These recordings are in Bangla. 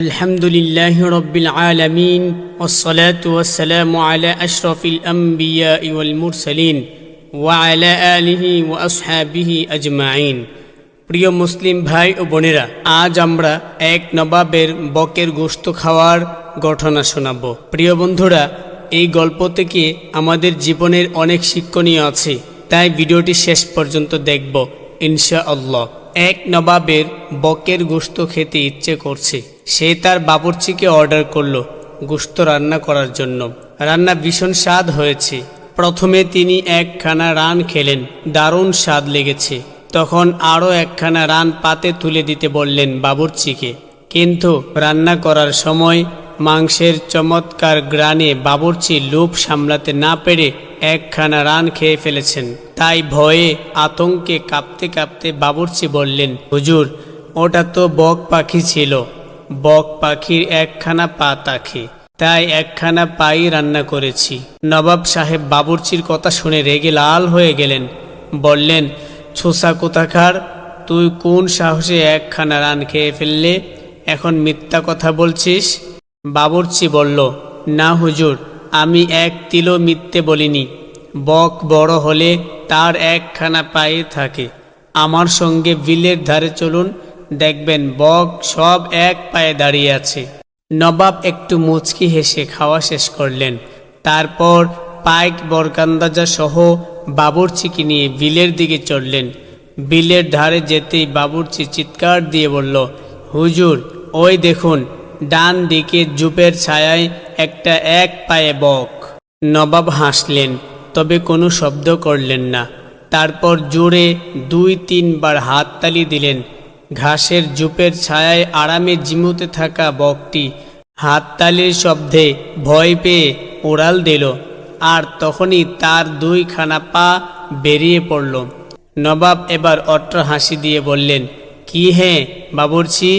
الحمد لله رب العالمين والصلاة والسلام على أشرف الأنبياء والمرسلين وعلى آله وأصحابه أجمعين। প্রিয় মুসলিম ভাই ও বোনেরা, আজ আমরা এক নবাবের বকের গোশত খাওয়ার ঘটনা শোনাব। প্রিয় বন্ধুরা, এই গল্প থেকে আমাদের জীবনের অনেক শিক্ষণীয় আছে, তাই ভিডিওটি শেষ পর্যন্ত দেখব ইনশাআল্লাহ। এক নবাবের বকের গোশত খেতে ইচ্ছে করছে। সে তার বাবুর্চিকে অর্ডার করলো গোশত রান্না করার জন্য। রান্না ভীষণ স্বাদ হয়েছে। প্রথমে তিনি একখানা রান খেলেন, দারুণ স্বাদ লেগেছে। তখন আরও একখানা রান পাতে তুলে দিতে বললেন বাবুর্চিকে। কিন্তু রান্না করার সময় মাংসের চমৎকার গ্রানে বাবুর্চি লোভ সামলাতে না পেরে একখানা রান খেয়ে ফেলেছেন। তাই ভয়ে আতঙ্কে কাঁপতে কাঁপতে বাবুর্চি বললেন, হুজুর, ওটা তো বক পাখি ছিল। বক পাখির একখানা পা থাকে, তাই একখানা পাই রান্না করেছি। নবাব সাহেব বাবুর্চির কথা শুনে রেগে লাল হয়ে গেলেন। বললেন, ছোসা কোথাকার, তুই কোন সাহসে একখানা রান খেয়ে ফেললে? এখন মিথ্যা কথা বলছিস? বাবুর্চি বলল, না হুজুর, আমি এক তিলও মিথ্যে বলিনি। বক বড় হলে তার একখানা পায়ে থাকে। আমার সঙ্গে বিলের ধারে চলুন, দেখবেন বক সব এক পায়ে দাঁড়িয়ে আছে। নবাব একটু মুচকি হেসে খাওয়া শেষ করলেন। তারপর পাইক বরকান্দাজা সহ বাবুর্চিকে নিয়ে বিলের দিকে চললেন। বিলের ধারে যেতেই বাবুর্চি চিৎকার দিয়ে বলল, হুজুর, ওই দেখুন, ডান দিকে জুপের ছায়ায় একটা এক পায়ে বক। নবাব হাসলেন, তবে কোনো শব্দ করলেন না। তারপর জোরে 2-3 বার হাততালি দিলেন। ঘাসের জুপের ছায়ায় আরামে জিমুতে থাকা বকটি হাততালির শব্দে ভয় পেয়ে উড়াল দিল, আর তখনই তার 2খানা পা বেরিয়ে পড়ল। নবাব এবার অট্ট হাসি দিয়ে বললেন, কি হে বাবুর্চি,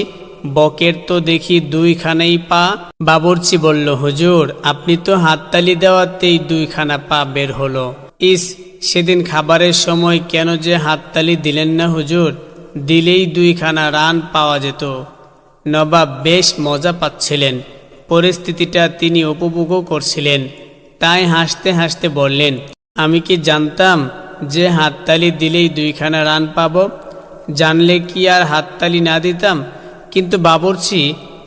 বকের তো দেখি 2খানাই পা। বাবুর্চি বলল, হুজুর, আপনি তো হাততালি দেওয়াতেই 2খানা পা বের হলো। ইস, সেদিন খাবারের সময় কেন যে হাততালি দিলেন না হুজুর, দিলেই 2খানা রান পাওয়া যেত। নবাব বেশ মজা পাচ্ছিলেন, পরিস্থিতিটা তিনি উপভোগও করছিলেন। তাই হাসতে হাসতে বললেন, আমি কি জানতাম যে হাততালি দিলেই 2খানা রান পাব? জানলে কি আর হাততালি না দিতাম? কিন্তু বাবুর্চি,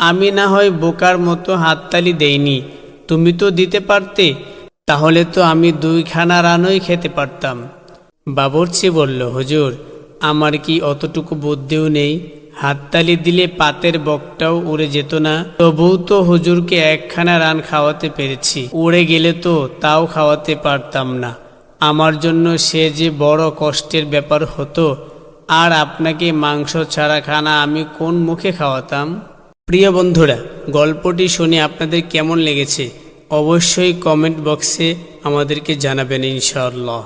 আমি না হয় বোকার মতো হাততালি দেইনি, তুমি তো দিতে পারতে, তাহলে তো আমি 2খানা রানই খেতে পারতাম। বাবুর্চি বলল, হুজুর, আমার কি অতটুকু বুদ্ধিও নেই? হাততালি দিলে পাতের বকটাও উড়ে যেত না? তবুও তো হুজুরকে একখানা রান খাওয়াতে পেরেছি। উড়ে গেলে তো তাও খাওয়াতে পারতাম না। আমার জন্য সে যে বড় কষ্টের ব্যাপার হতো। আর আপনাকে মাংস ছাড়া খানা আমি কোন মুখে খাওয়াতাম? প্রিয় বন্ধুরা, গল্পটি শুনে আপনাদের কেমন লেগেছে অবশ্যই কমেন্ট বক্সে আমাদেরকে জানাবেন ইনশাআল্লাহ।